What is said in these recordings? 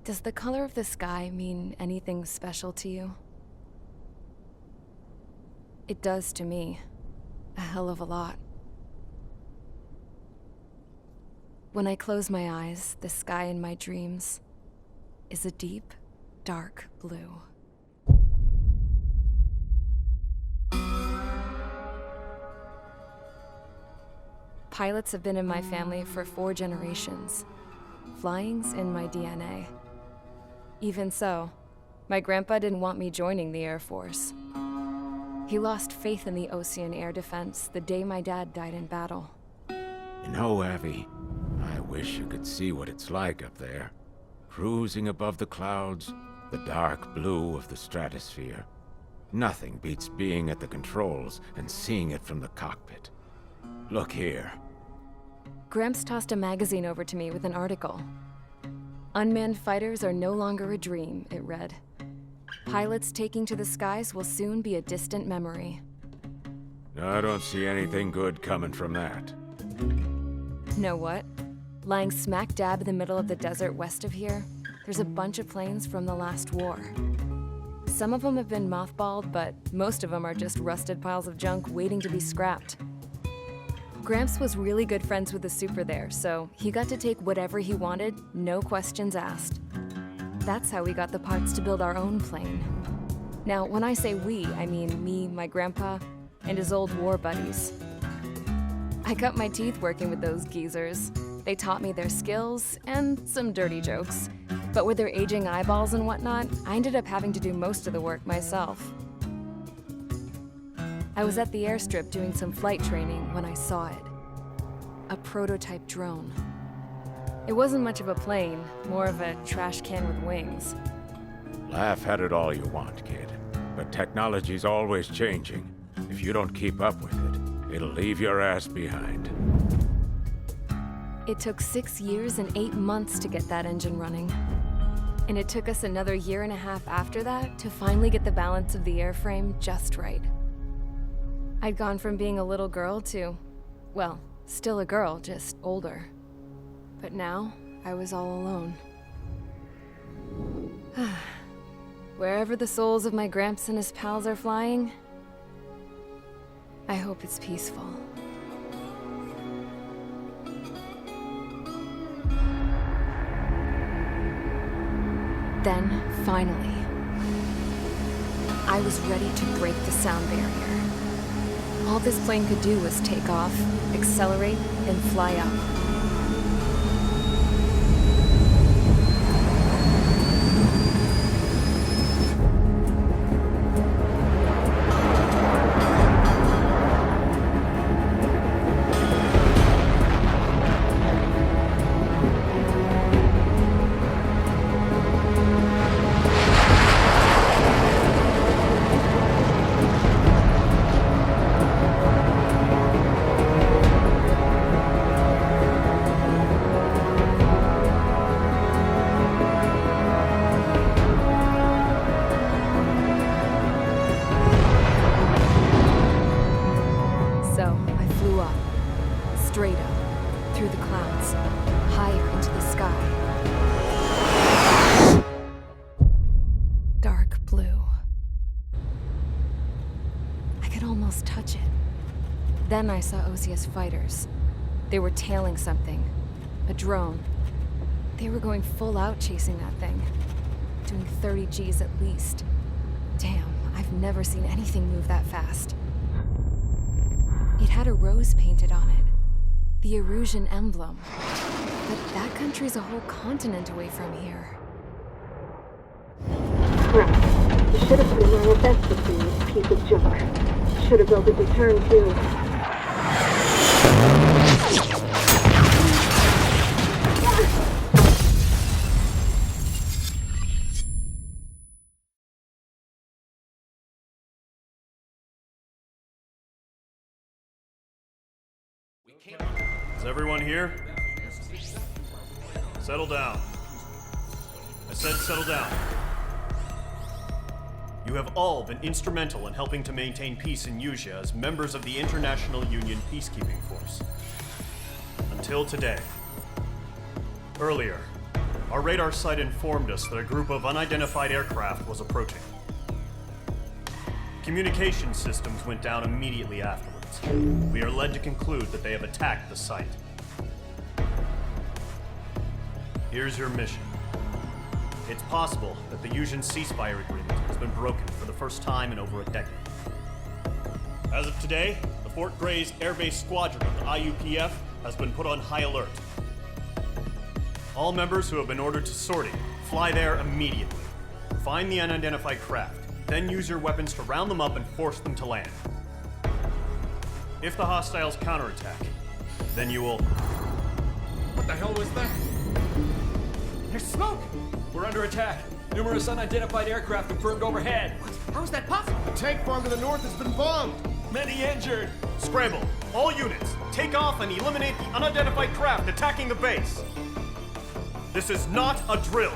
Does the color of the sky mean anything special to you? It does to me. A hell of a lot. When I close my eyes, the sky in my dreams is a deep, dark blue. Pilots have been in my family for 4 generations. Flying's in my DNA. Even so, my grandpa didn't want me joining the Air Force. He lost faith in the Ocean Air Defense the day my dad died in battle. You know, Abby, I wish you could see what it's like up there. Cruising above the clouds, the dark blue of the stratosphere. Nothing beats being at the controls and seeing it from the cockpit. Look here. Gramps tossed a magazine over to me with an article. Unmanned fighters are no longer a dream, it read. Pilots taking to the skies will soon be a distant memory. I don't see anything good coming from that. Know what? Lying smack dab in the middle of the desert west of here, there's a bunch of planes from the last war. Some of them have been mothballed, but most of them are just rusted piles of junk waiting to be scrapped. Gramps was really good friends with the super there, so he got to take whatever he wanted, no questions asked. That's how we got the parts to build our own plane. Now, when I say we, I mean me, my grandpa, and his old war buddies. I cut my teeth working with those geezers. They taught me their skills, and some dirty jokes. But with their aging eyeballs and whatnot, I ended up having to do most of the work myself. I was at the airstrip doing some flight training when I saw it. A prototype drone. It wasn't much of a plane, more of a trash can with wings. Laugh at it all you want, kid. But technology's always changing. If you don't keep up with it, it'll leave your ass behind. It took 6 years and 8 months to get that engine running. And it took us another 1.5 years after that to finally get the balance of the airframe just right. I'd gone from being a little girl to, well, still a girl, just older. But now, I was all alone. Wherever the souls of my Gramps and his pals are flying, I hope it's peaceful. Then, finally, I was ready to break the sound barrier. All this plane could do was take off, accelerate, and fly up. So, I flew up. Straight up. Through the clouds. Higher into the sky. Dark blue. I could almost touch it. Then I saw Osius fighters. They were tailing something. A drone. They were going full out chasing that thing. Doing 30 Gs at least. Damn, I've never seen anything move that fast. It had a rose painted on it. The Erusian emblem. But that country's a whole continent away from here. Crap. You should have put in my investor thing, this piece of junk. Should have built a return too. Is everyone here? Settle down. I said settle down. You have all been instrumental in helping to maintain peace in Usea as members of the International Union Peacekeeping Force. Until today. Earlier, our radar site informed us that a group of unidentified aircraft was approaching. Communication systems went down immediately afterwards. We are led to conclude that they have attacked the site. Here's your mission. It's possible that the Usian ceasefire agreement has been broken for the first time in over a decade. As of today, the Fort Gray's Air Base Squadron of the IUPF has been put on high alert. All members who have been ordered to sortie, fly there immediately. Find the unidentified craft, then use your weapons to round them up and force them to land. If the hostiles counterattack, then you will... What the hell was that? There's smoke! We're under attack. Numerous unidentified aircraft confirmed overhead. What? How is that possible? The tank farm to the north has been bombed! Many injured. Scramble! All units, take off and eliminate the unidentified craft attacking the base! This is not a drill!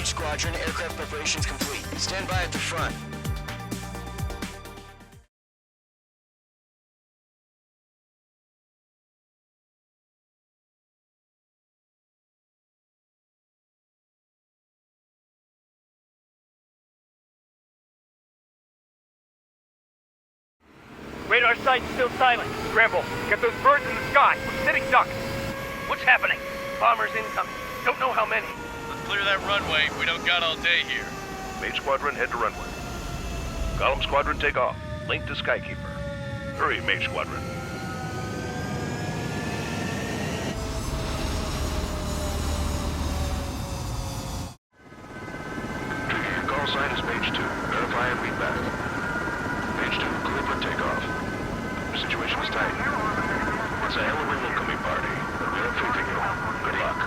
Squadron, aircraft preparations complete. Stand by at the front. Radar site's still silent. Scramble. Get those birds in the sky. We're sitting ducks. What's happening? Bombers incoming. Don't know how many. Let's clear that runway. We don't got all day here. Mate Squadron, head to runway. Column Squadron, take off. Link to Skykeeper. Hurry, Mate Squadron. Trigger, call sign is Page 2. Verify and read back. Page 2, clear for takeoff. The situation is tight. It's a hell of an incoming party, but we're briefing you. Good luck.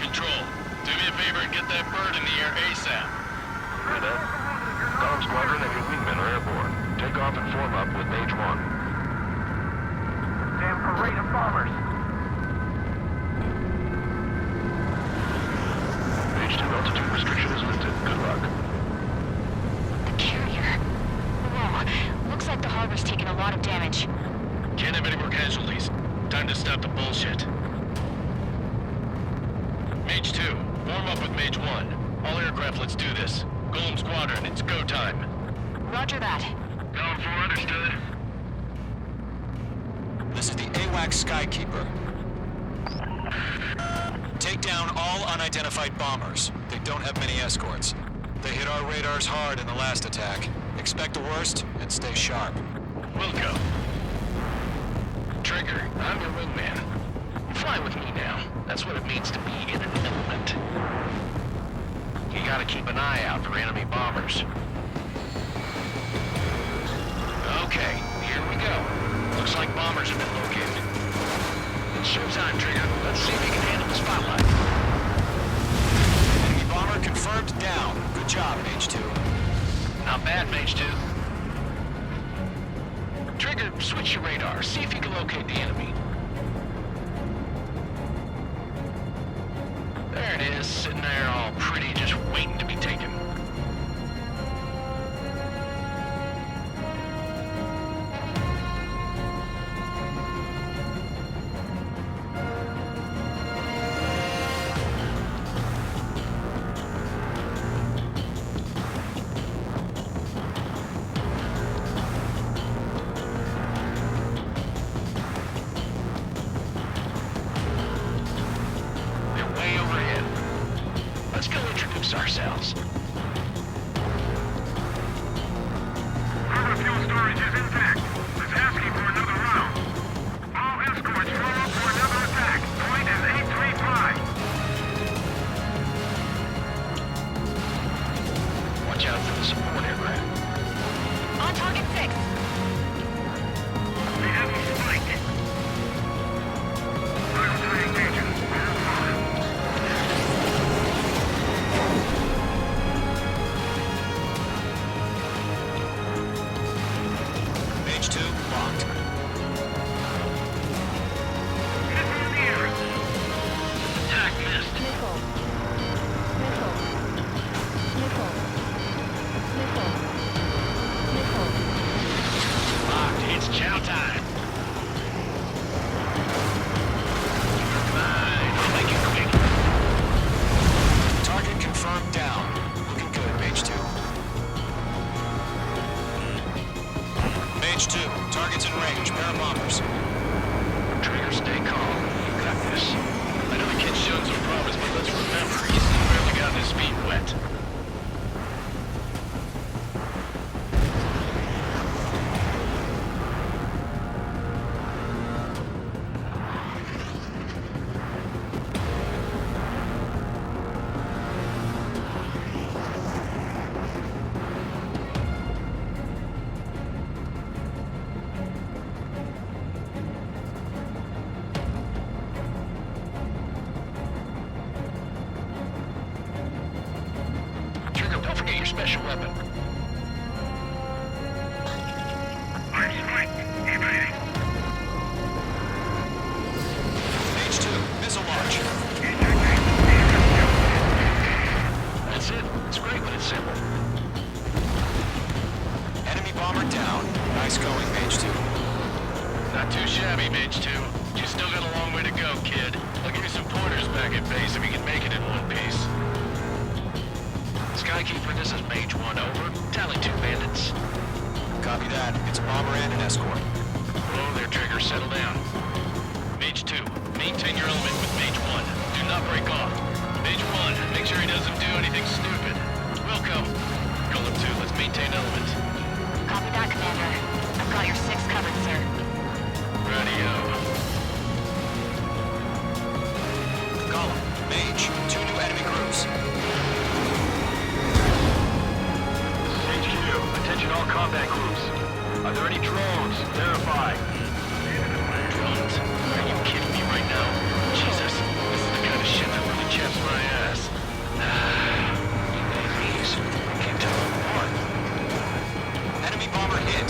Control, do me a favor and get that bird in the air ASAP. Hear that? off and form up with Mage 1. Damn parade of bombers. Mage 2 altitude restriction is lifted. Good luck. The carrier. Whoa. Looks like the harbor's taken a lot of damage. Can't have any more casualties. Time to stop the bullshit. Mage 2, warm up with Mage 1. All aircraft, let's do this. Golem Squadron, it's go time. Roger that. Going for understood. This is the AWACS Skykeeper. Take down all unidentified bombers. They don't have many escorts. They hit our radars hard in the last attack. Expect the worst and stay sharp. Wilco. Trigger, I'm your wingman. Fly with me now. That's what it means to be in an element. You gotta keep an eye out for enemy bombers. Okay, here we go. Looks like bombers have been located. It's showtime, Trigger. Let's see if you can handle the spotlight. Enemy bomber confirmed down. Good job, Mage 2. Not bad, Mage 2. Trigger, switch your radar. See if you can locate the enemy. There it is, sitting there all pretty, just waiting to be taken. Ourselves. Harbor fuel storage is intact. It's asking for another round. All escorts form up for another attack. Point is 835. Watch out for the support aircraft. On target 6. We have them spiked. Priority engagement. Mage 2, locked. Attack missed. Nickel. Nickel. Nickel. Nickel. Nickel. Locked. It's chow time. Fine. I'll make it quick. Target confirmed down. Looking good, Mage 2. Mage 2, target's in range. Pair of bombers. Trigger, stay calm. You got this. I know the kid's shown some promise, but let's remember, he's still barely gotten his feet wet. Trigger, don't forget your special weapon. I'm spiked. Evading. Mage 2, missile launch. That's it. It's great when it's simple. Enemy bomber down. Nice going, Mage 2. Not too shabby, Mage 2. You still got a long way to go, kid. I'll give you some pointers back at base if you can make it in one piece. Skykeeper, this is Mage 1, over. Tally 2 bandits. Copy that. It's a bomber and an escort. Whoa there, Trigger. Settle down. Mage 2, maintain your element with Mage 1. Do not break off. Mage 1, make sure he doesn't do anything stupid. Wilco. Golem 2, let's maintain element. Copy that, Commander. I've got your 6 covered, sir. Radio. Column, Mage, 2 new enemy groups. HQ, attention all combat groups. Are there any drones? Verify. Drones? Are you kidding me right now? Jesus, this is the kind of shit that really chaps my ass. UAVs. I can't tell them apart. Enemy bomber hit.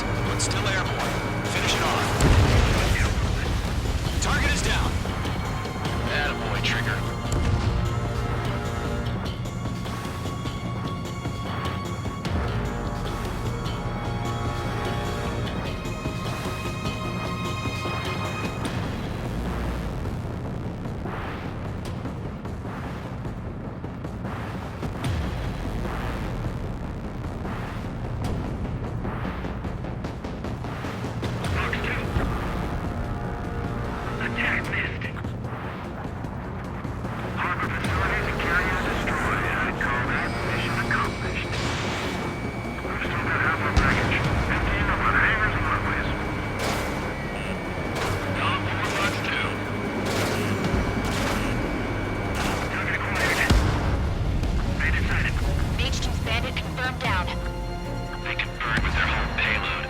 confirmed down. They can burn with their whole payload.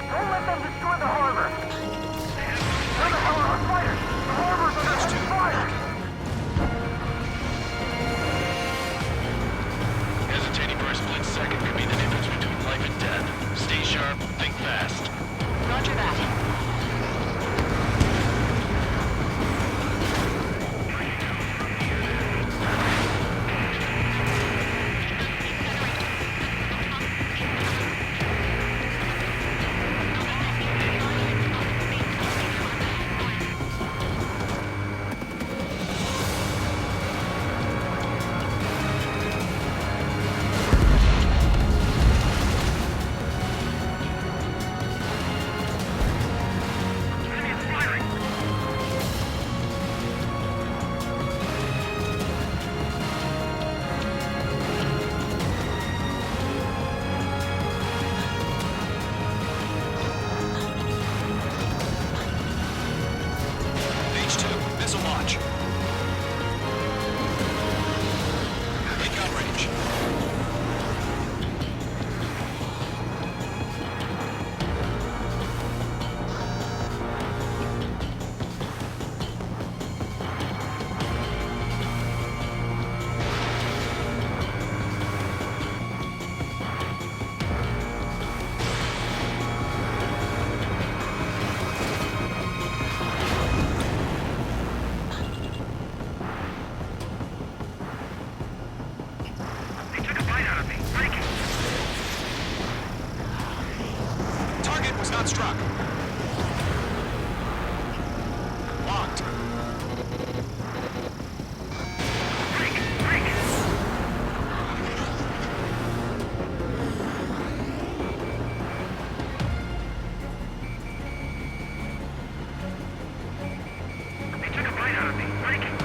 Don't let them destroy the harbor! Where the hell are our fighters? The harbor's under heavy fire! Hesitating for a split second could be the difference between life and death. Stay sharp, think fast. Roger that. Not struck. Locked. They took a bite out of me. Breaking.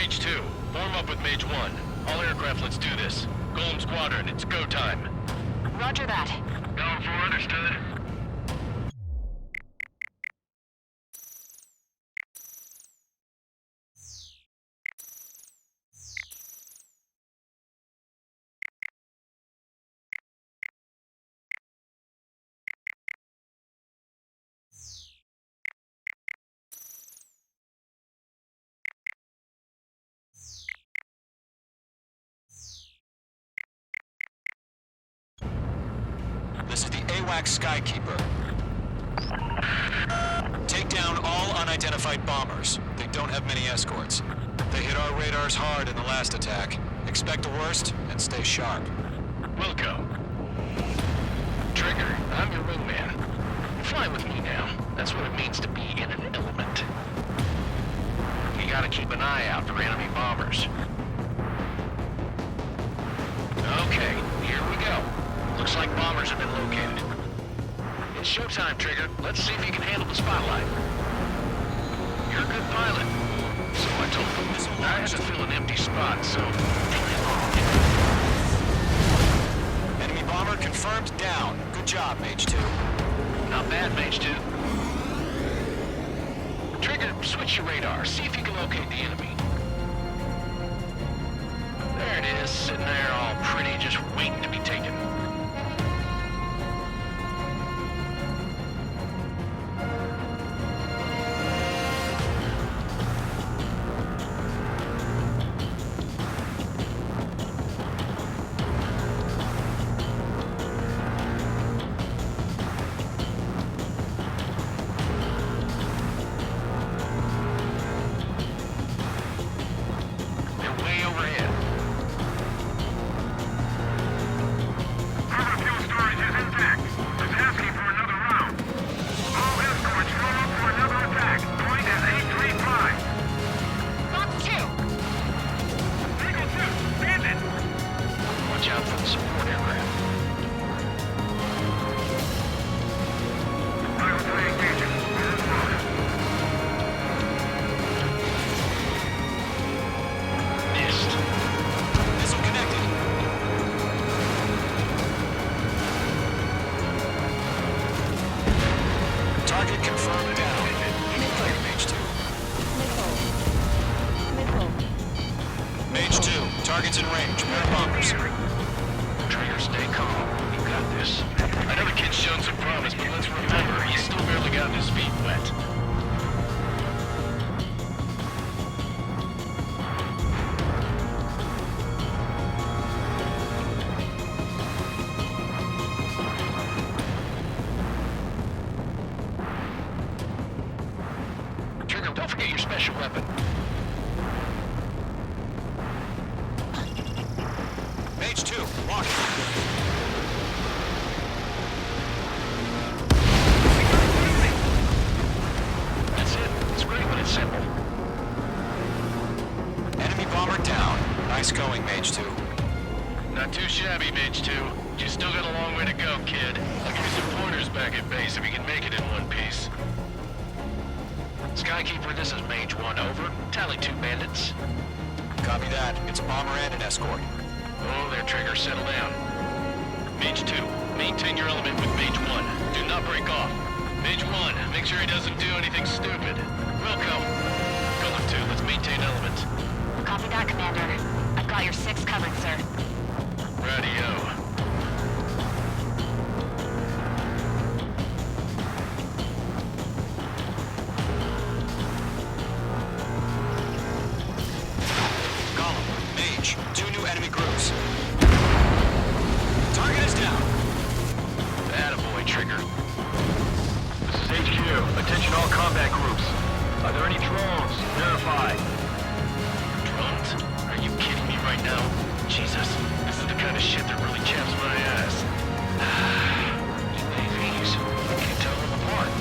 Mage 2, form up with Mage 1. All aircraft, let's do this. Golem Squadron, it's go time. Roger that. Going for understood. This is the AWACS Skykeeper. Take down all unidentified bombers. They don't have many escorts. They hit our radars hard in the last attack. Expect the worst and stay sharp. Wilco. Trigger, I'm your wingman. Fly with me now. That's what it means to be in an element. You gotta keep an eye out for enemy bombers. Okay, here we go. Looks like bombers have been located. It's showtime, Trigger. Let's see if you can handle the spotlight. You're a good pilot. So I told them. I had to fill an empty spot, so... Enemy bomber confirmed down. Good job, Mage 2. Not bad, Mage 2. Trigger, switch your radar. See if you can locate the enemy. There it is, sitting there all pretty, just waiting to be taken. Target's in range. Pair of bombers. Trigger, stay calm. You got this. I know the kid's shown some promise, but let's remember, he's still barely gotten his feet wet. Trigger, don't forget your special weapon. Mage 2, walk. That's it. It's great when it's simple. Enemy bomber down. Nice going, Mage 2. Not too shabby, Mage 2. You still got a long way to go, kid. I'll give you some pointers back at base if you can make it in one piece. Skykeeper, this is Mage 1, over. Tally 2 bandits. Copy that. It's a bomber and an escort. Oh, there, Trigger, settle down. Mage 2, maintain your element with Mage 1. Do not break off. Mage 1, make sure he doesn't do anything stupid. Wilco. Golem 2, let's maintain element. Copy that, Commander. I've got your 6 covered, sir. Radio. Two new enemy groups. Target is down. Attaboy, Trigger. This is HQ. Attention all combat groups. Are there any drones? Verify. Drones? Are you kidding me right now? Jesus, this is the kind of shit that really chaps my ass. UAVs. I can't tell them apart.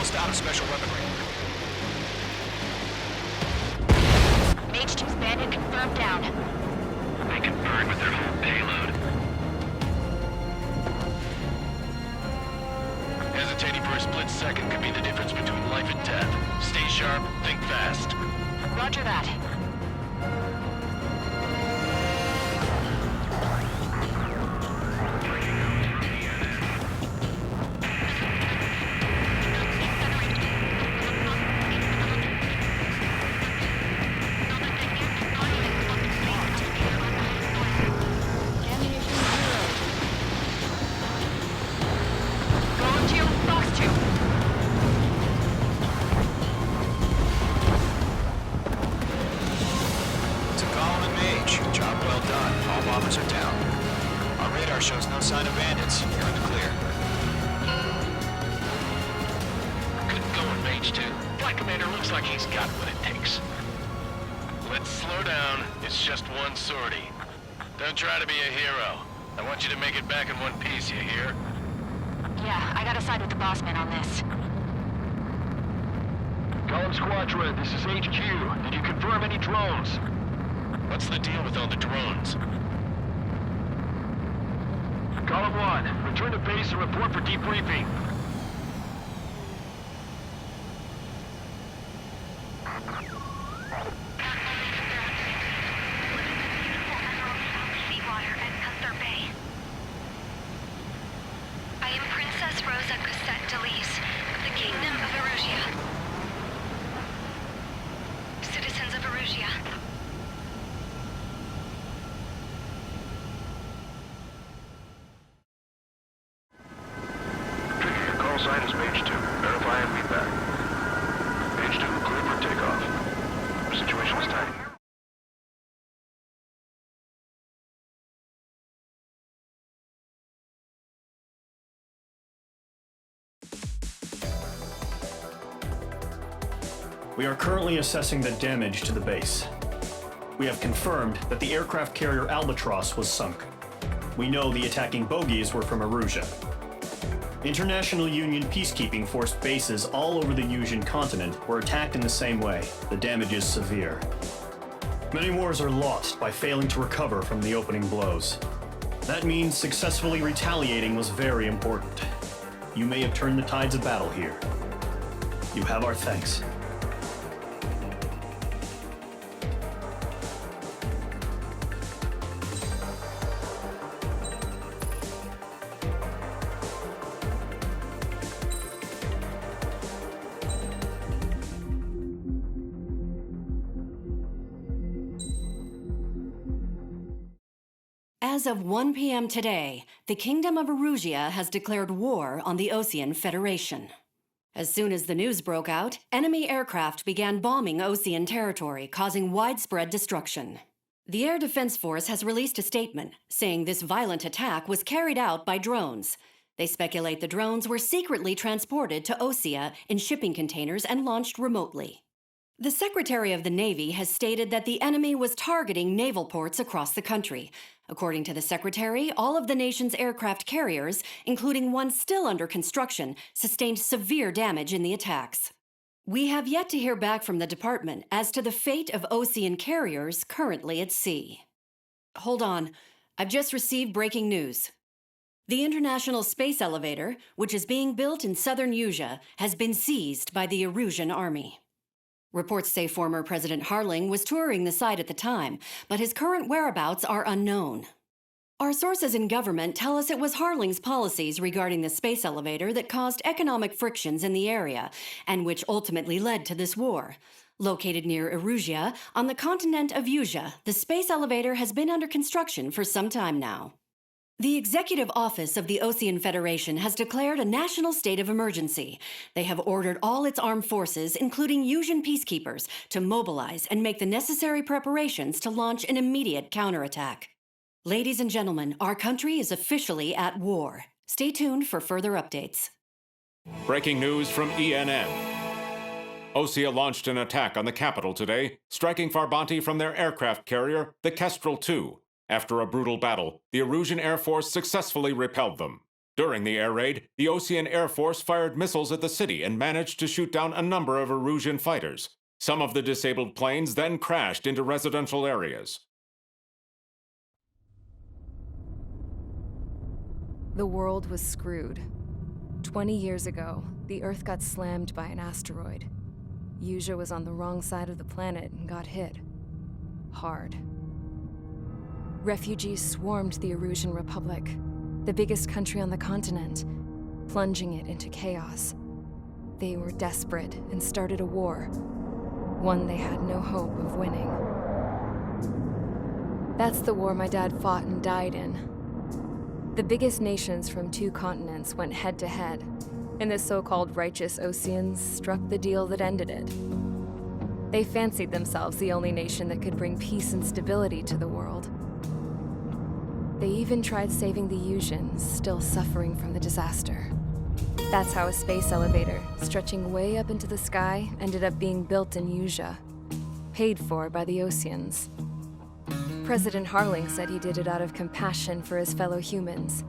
almost out of special weaponry. Mage 2's bandit confirmed down. They confirmed with their whole payload. Hesitating for a split second could be the difference between life and death. Stay sharp, think fast. Roger that. Going to Fox 2. To Column and Mage, job well done. All bombers are down. Our radar shows no sign of bandits. You're in the clear. Good going, Mage 2. Flight Commander looks like he's got what it takes. Let's slow down. It's just one sortie. Don't try to be a hero. I want you to make it back in one piece, you hear? Yeah, I gotta side with the boss man on this. Column Squadron, this is HQ. Did you confirm any drones? What's the deal with all the drones? Column 1, return to base and report for debriefing. Seawater and Gunther Bay. I am Princess Rosa Cosette Delise of the Kingdom of Erusia. Citizens of Erusia. Trigger, your call sign is Mage 2. Verify and read back. Mage 2, clear for takeoff. Situation is tight. We are currently assessing the damage to the base. We have confirmed that the aircraft carrier Albatross was sunk. We know the attacking bogies were from Erusia. International Union peacekeeping force bases all over the Yusian continent were attacked in the same way. The damage is severe. Many wars are lost by failing to recover from the opening blows. That means successfully retaliating was very important. You may have turned the tides of battle here. You have our thanks. As of 1 p.m. today, the Kingdom of Erusia has declared war on the Osean Federation. As soon as the news broke out, enemy aircraft began bombing Osean territory, causing widespread destruction. The Air Defense Force has released a statement saying this violent attack was carried out by drones. They speculate the drones were secretly transported to Osea in shipping containers and launched remotely. The Secretary of the Navy has stated that the enemy was targeting naval ports across the country. According to the Secretary, all of the nation's aircraft carriers, including one still under construction, sustained severe damage in the attacks. We have yet to hear back from the department as to the fate of Osean carriers currently at sea. Hold on, I've just received breaking news. The International Space Elevator, which is being built in southern Yusia, has been seized by the Erusian army. Reports say former President Harling was touring the site at the time, but his current whereabouts are unknown. Our sources in government tell us it was Harling's policies regarding the space elevator that caused economic frictions in the area, and which ultimately led to this war. Located near Erusia, on the continent of Yusia, the space elevator has been under construction for some time now. The Executive Office of the Osean Federation has declared a national state of emergency. They have ordered all its armed forces, including Yusian peacekeepers, to mobilize and make the necessary preparations to launch an immediate counterattack. Ladies and gentlemen, our country is officially at war. Stay tuned for further updates. Breaking news from ENN. Osea launched an attack on the capital today, striking Farbanti from their aircraft carrier, the Kestrel II. After a brutal battle, the Erusian Air Force successfully repelled them. During the air raid, the Osean Air Force fired missiles at the city and managed to shoot down a number of Erusian fighters. Some of the disabled planes then crashed into residential areas. The world was screwed. 20 years ago, the Earth got slammed by an asteroid. Usha was on the wrong side of the planet and got hit. Hard. Refugees swarmed the Erusian Republic, the biggest country on the continent, plunging it into chaos. They were desperate and started a war, one they had no hope of winning. That's the war my dad fought and died in. The biggest nations from 2 continents went head-to-head, and the so-called righteous Oseans struck the deal that ended it. They fancied themselves the only nation that could bring peace and stability to the world. They even tried saving the Usians, still suffering from the disaster. That's how a space elevator, stretching way up into the sky, ended up being built in Usha, paid for by the Oseans. President Harling said he did it out of compassion for his fellow humans.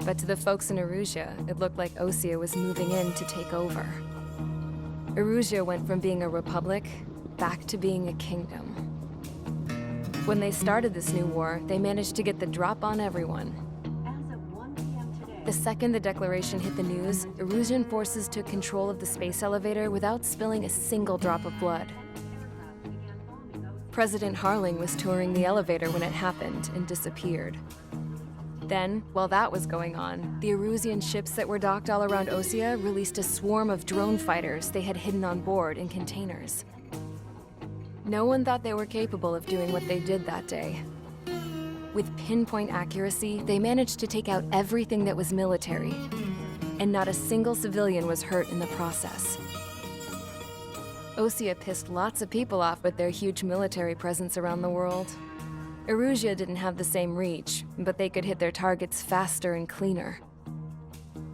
But to the folks in Erusia, it looked like Osea was moving in to take over. Erusia went from being a republic back to being a kingdom. When they started this new war, they managed to get the drop on everyone. The second the declaration hit the news, Erusian forces took control of the space elevator without spilling a single drop of blood. President Harling was touring the elevator when it happened and disappeared. Then, while that was going on, the Erusian ships that were docked all around Osea released a swarm of drone fighters they had hidden on board in containers. No one thought they were capable of doing what they did that day. With pinpoint accuracy, they managed to take out everything that was military, and not a single civilian was hurt in the process. Osea pissed lots of people off with their huge military presence around the world. Erusia didn't have the same reach, but they could hit their targets faster and cleaner.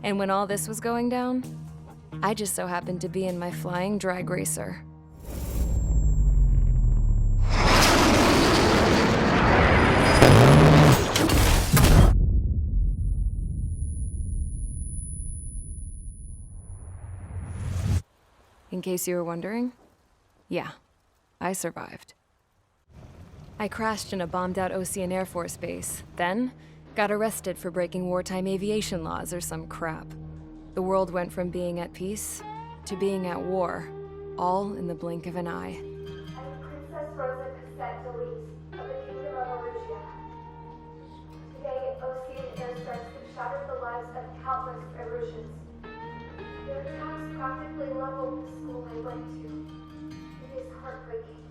And when all this was going down, I just so happened to be in my flying drag racer. In case you were wondering, yeah, I survived. I crashed in a bombed-out Osean Air Force base, then got arrested for breaking wartime aviation laws or some crap. The world went from being at peace to being at war, all in the blink of an eye. I'm Princess Rosa Cassette Delise of the Kingdom of Erusia. Today, Osean airstrikes have shattered the lives of countless Erusians. Their attacks practically leveled the school I went to. It is heartbreaking.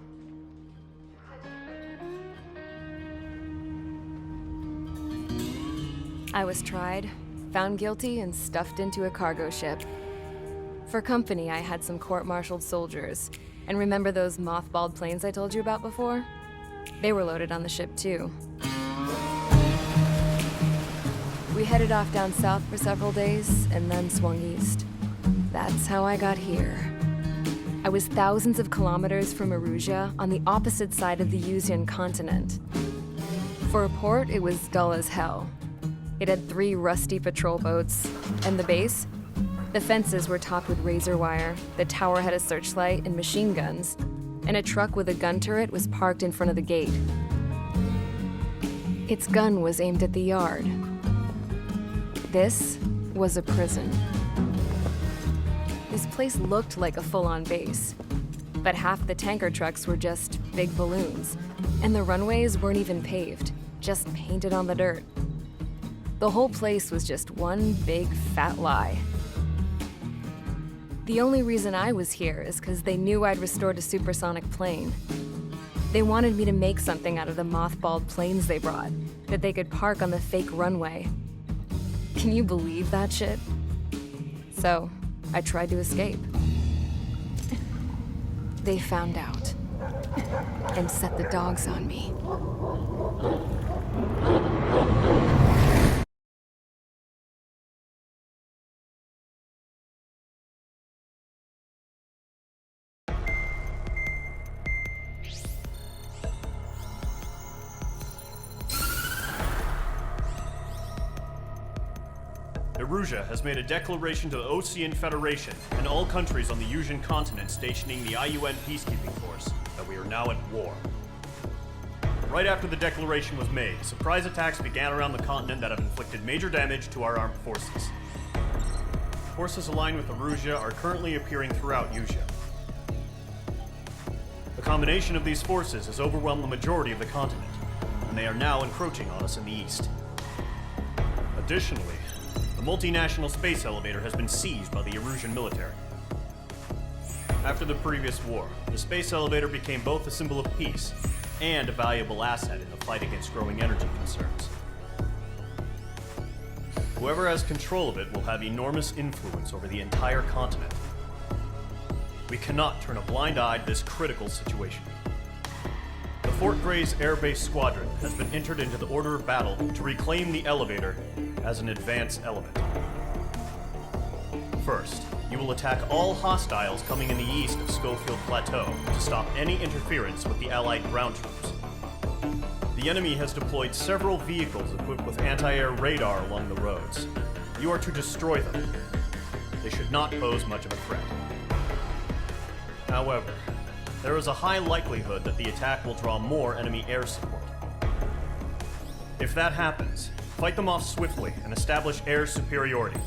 I was tried, found guilty, and stuffed into a cargo ship. For company, I had some court-martialed soldiers. And remember those mothballed planes I told you about before? They were loaded on the ship, too. We headed off down south for several days, and then swung east. That's how I got here. I was thousands of kilometers from Erusia, on the opposite side of the Usian continent. For a port, it was dull as hell. It had 3 rusty patrol boats, and the base? The fences were topped with razor wire, the tower had a searchlight and machine guns, and a truck with a gun turret was parked in front of the gate. Its gun was aimed at the yard. This was a prison. This place looked like a full-on base, but half the tanker trucks were just big balloons, and the runways weren't even paved, just painted on the dirt. The whole place was just one big fat lie. The only reason I was here is because they knew I'd restored a supersonic plane. They wanted me to make something out of the mothballed planes they brought, that they could park on the fake runway. Can you believe that shit? So, I tried to escape. They found out, and set the dogs on me. Erusia has made a declaration to the Ocean Federation and all countries on the Yusian continent stationing the IUN peacekeeping force that we are now at war. Right after the declaration was made, surprise attacks began around the continent that have inflicted major damage to our armed forces. Forces aligned with Erusia are currently appearing throughout Yusia. The combination of these forces has overwhelmed the majority of the continent, and they are now encroaching on us in the east. Additionally, the multinational space elevator has been seized by the Erusian military. After the previous war, the space elevator became both a symbol of peace and a valuable asset in the fight against growing energy concerns. Whoever has control of it will have enormous influence over the entire continent. We cannot turn a blind eye to this critical situation. The Fort Gray's Air Base Squadron has been entered into the order of battle to reclaim the elevator as an advance element. First, you will attack all hostiles coming in the east of Schofield Plateau to stop any interference with the Allied ground troops. The enemy has deployed several vehicles equipped with anti-air radar along the roads. You are to destroy them. They should not pose much of a threat. However, there is a high likelihood that the attack will draw more enemy air support. If that happens, fight them off swiftly and establish air superiority.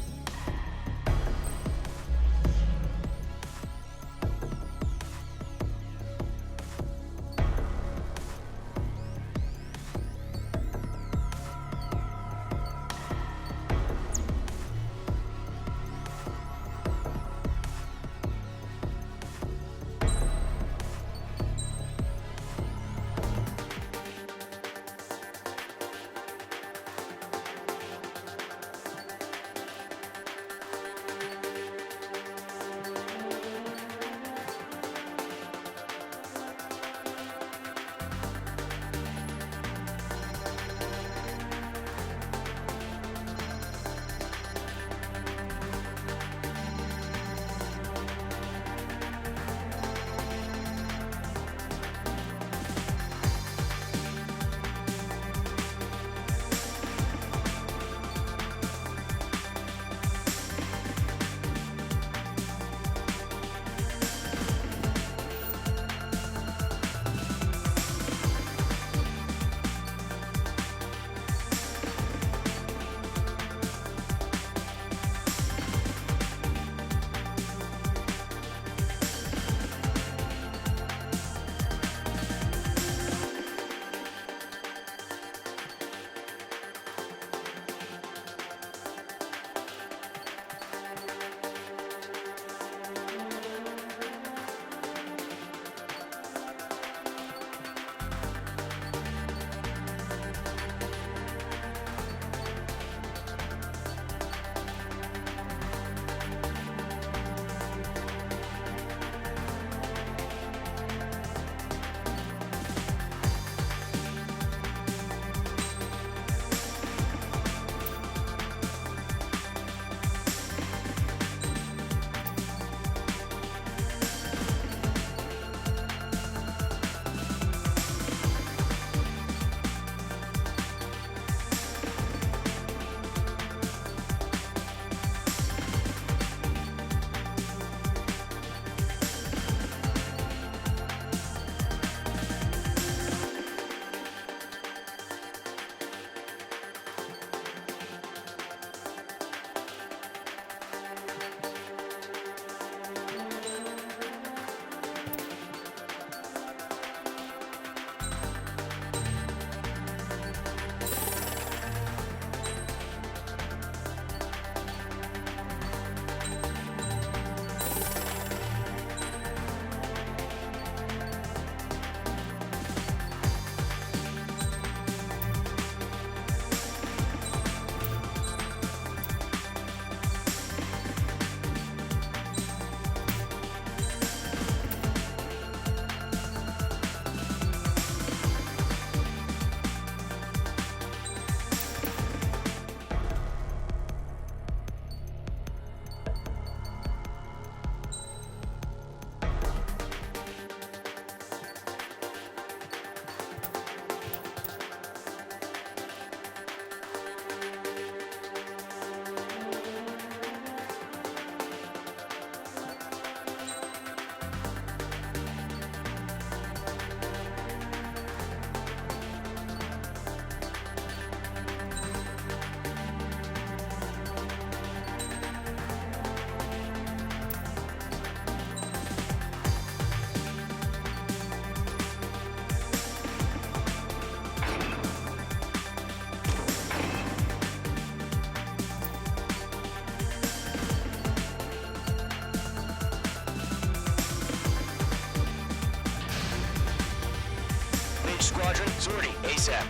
Squadron. Sortie, ASAP.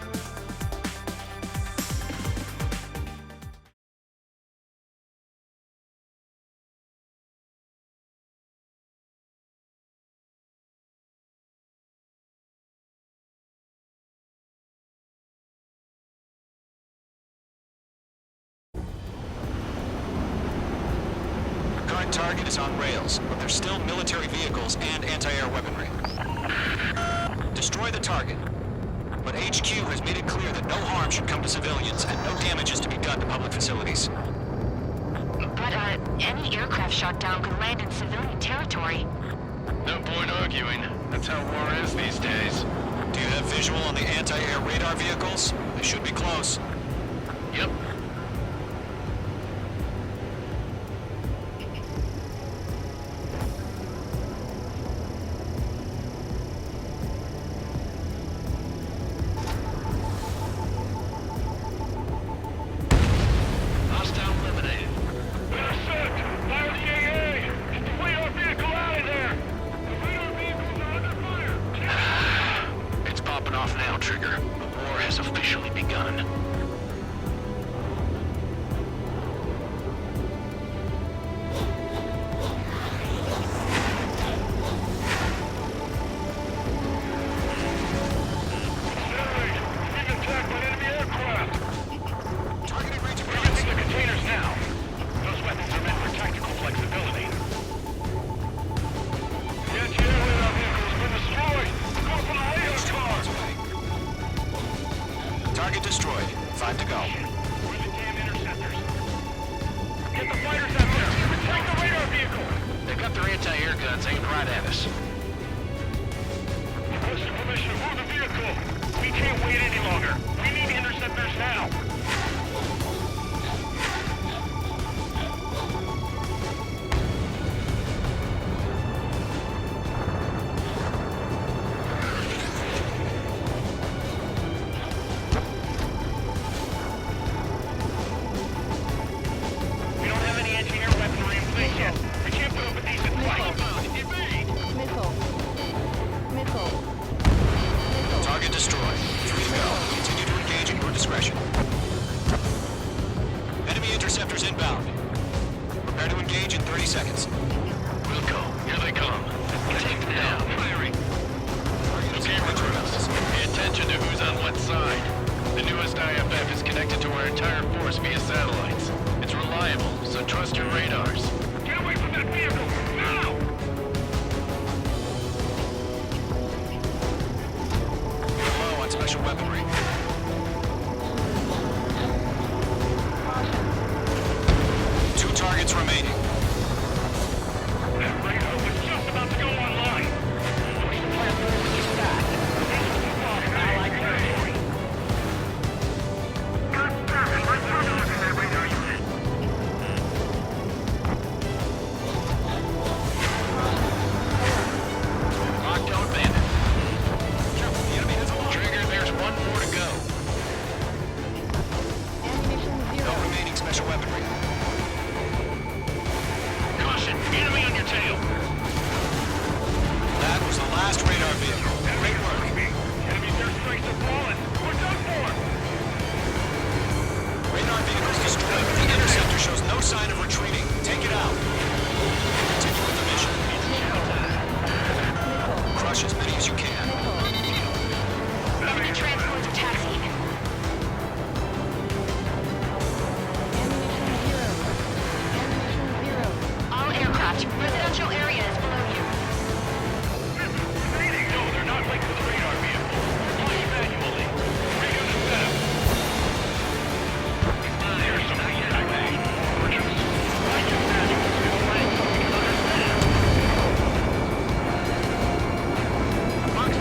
Current target is on rails, but there's still military vehicles and anti-air weaponry. Destroy the target. But HQ has made it clear that no harm should come to civilians and no damage is to be done to public facilities. But, any aircraft shot down could land in civilian territory. No point arguing. That's how war is these days. Do you have visual on the anti-air radar vehicles? They should be close. Yep. Hostile eliminated. Intercept! Fire the AA! Get the radar vehicle out of there! The radar vehicles are under fire! It's popping off now, Trigger. The war has officially begun. Being attacked by enemy aircraft! Targeting range of We're using the containers now. Those weapons are meant for tactical flexibility. The anti-air radar vehicle has been destroyed! Go for the radar car! Target destroyed. 5 to go. Where are the damn interceptors? Get the fighters out there! Protect the radar vehicle! They've got their anti-air guns aimed right at us. Requesting permission to move the vehicle! We can't wait any longer! We need interceptors now! We don't have any anti-air weaponry in place yet. We can't put up a decent fight. Evade! Target destroyed. 3 to go. Continue to engage at your discretion. Enemy interceptors inbound. Prepare to engage in 30 seconds. Wilco, here they come. Take them down. Firing. Okay, recruits. Pay attention to who's on what side. The newest IFF is connected to our entire force via satellites. It's reliable, so trust your radars. Get away from that vehicle! Now! We're low on special weaponry. Two targets remaining. That radar was just about to go online! Push the platform with your back. This is the boss of Allied territory. Good service. Let's put on that radar unit. Lockdown bandit. Careful, the enemy has a lot. Trigger, there's one more to go. No remaining special weaponry. Caution! Enemy on your tail! That was the last radar vehicle. Great work. Enemy's airstrikes are falling! We're done for! Radar vehicles destroyed, but the interceptor shows no sign of retreating. Take it out. Continue with the mission. Crush as many as you can. Enemy transports taxiing. All aircraft, residential area is below you. No, they're not linked to the radar vehicle. Fly manually. Reunit setup. There's some reaction. I can imagine what's going on. We can understand. Box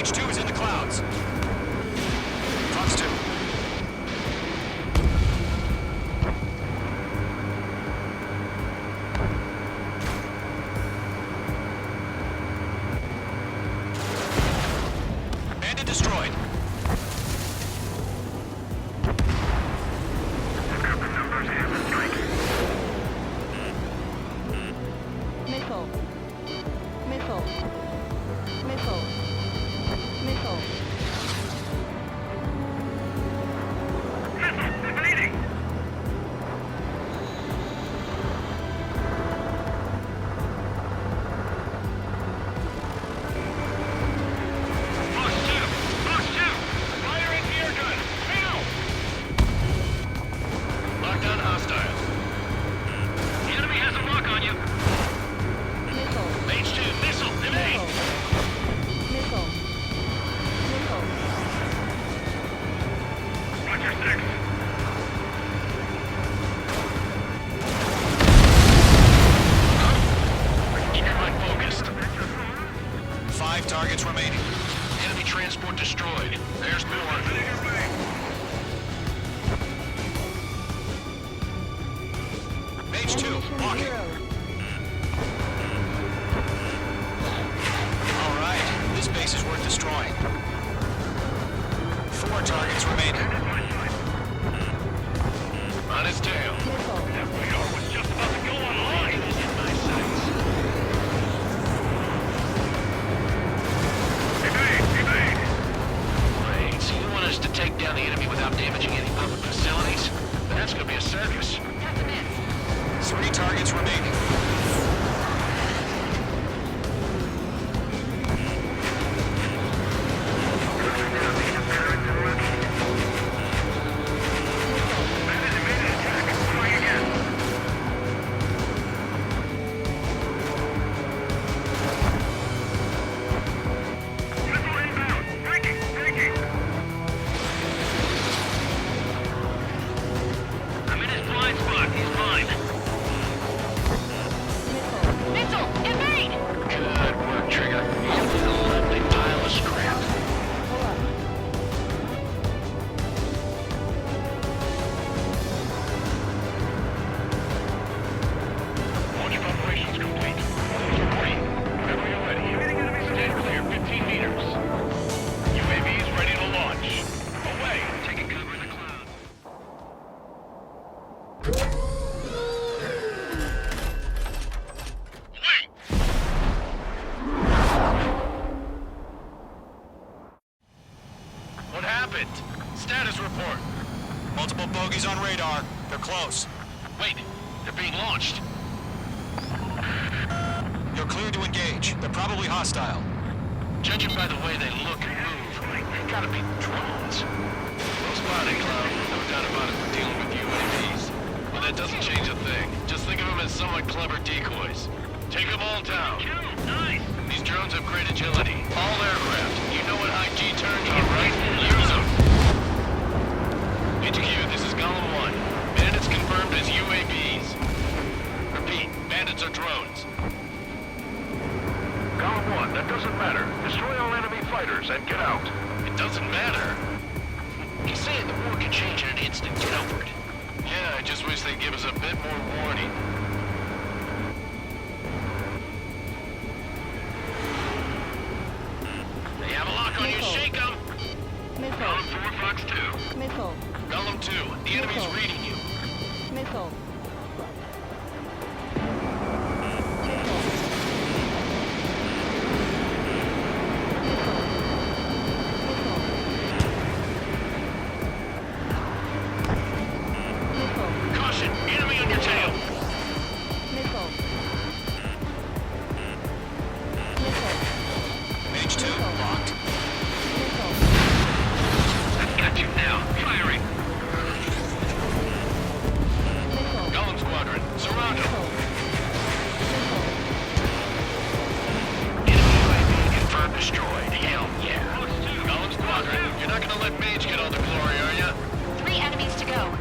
Mage 2 is in the clouds. Fox 2. Bandit destroyed. Missile. Missile. Missile. Missile. Lockdown hostile. The enemy has a lock on you. Missile. Mage 2, missile, evade! Missile. Missile. Roger 6. Keep your mind focused. 5 targets remaining. Enemy transport destroyed. There's more. Mage 2, walking. All right, this base is worth destroying. 4 targets remaining. On his tail. FBR was just about to go online. In my sights. Evade! Wait, so you want us to take down the enemy without damaging any public facilities? That's gonna be a circus. 3 targets remaining. I'm in his blind spot. He's mine. Missile! Evade! Good work, Trigger. You're a lovely pile of scrap. Launch operations complete. Reporting. Whenever you're ready. Stand clear 15 meters. UAVs ready to launch. Away. Taking cover in the clouds. Wait! What happened? Status report. Multiple bogeys on radar. They're close. Wait, they're being launched. You're clear to engage. They're probably hostile. Judging by the way they look and move, they gotta be drones. Well spotted, Cloud. No doubt about it, we're dealing with UAVs. But that doesn't change a thing. Just think of them as somewhat clever decoys. Take them all down. Nice! These drones have great agility. All aircraft. You know what high G turns are, right? Use them. HQ, this is Golem 1. Bandits confirmed as UAVs. Repeat, bandits are drones. Column 1, that doesn't matter. Destroy all enemy fighters and get out. It doesn't matter. He's saying the war can change in an instant. Get over it. Yeah, I just wish they'd give us a bit more warning. They have a lock on you. Shake them. Missile. Golem 4, Fox 2. Missile. Golem 2, the enemy's reading you. Missile. Caution, enemy on your tail. Missile. Missile. Mage 2, locked. Missile. I've got you now. Firing. Missile. Golem Squadron, surround him. Enemy UAV confirmed destroyed. Hell yeah. Golem Squadron, you're not gonna let Mage get all the glory, are ya? 3 enemies to go.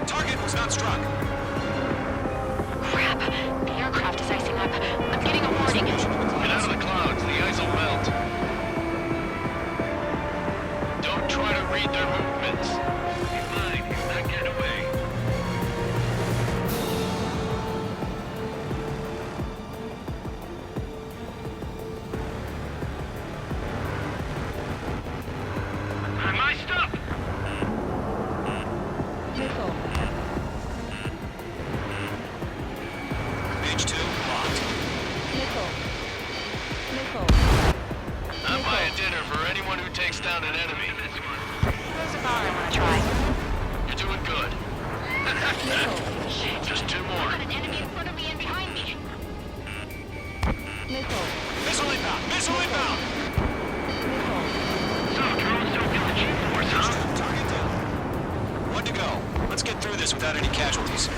Target was not struck. dinner for anyone who takes down an enemy. There's a bar I want to try. You're doing good. Just two more. I've got an enemy in front of me and behind me. Missile inbound! Missile inbound! So, drones don't feel the G-force, huh? Target down. One to go. Let's get through this without any casualties.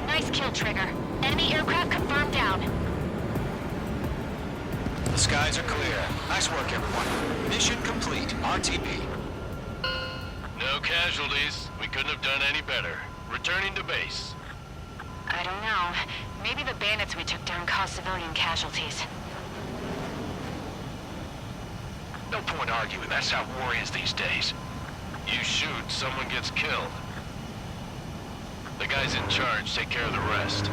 Nice kill, Trigger. Enemy aircraft confirmed down. The skies are clear. Nice work, everyone. Mission complete. RTB. No casualties. We couldn't have done any better. Returning to base. I don't know. Maybe the bandits we took down caused civilian casualties. No point arguing. That's how war is these days. You shoot, someone gets killed. The guys in charge take care of the rest.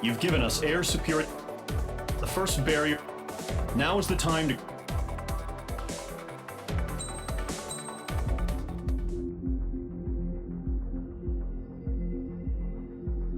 You've given us air superiority. The first barrier. Now is the time to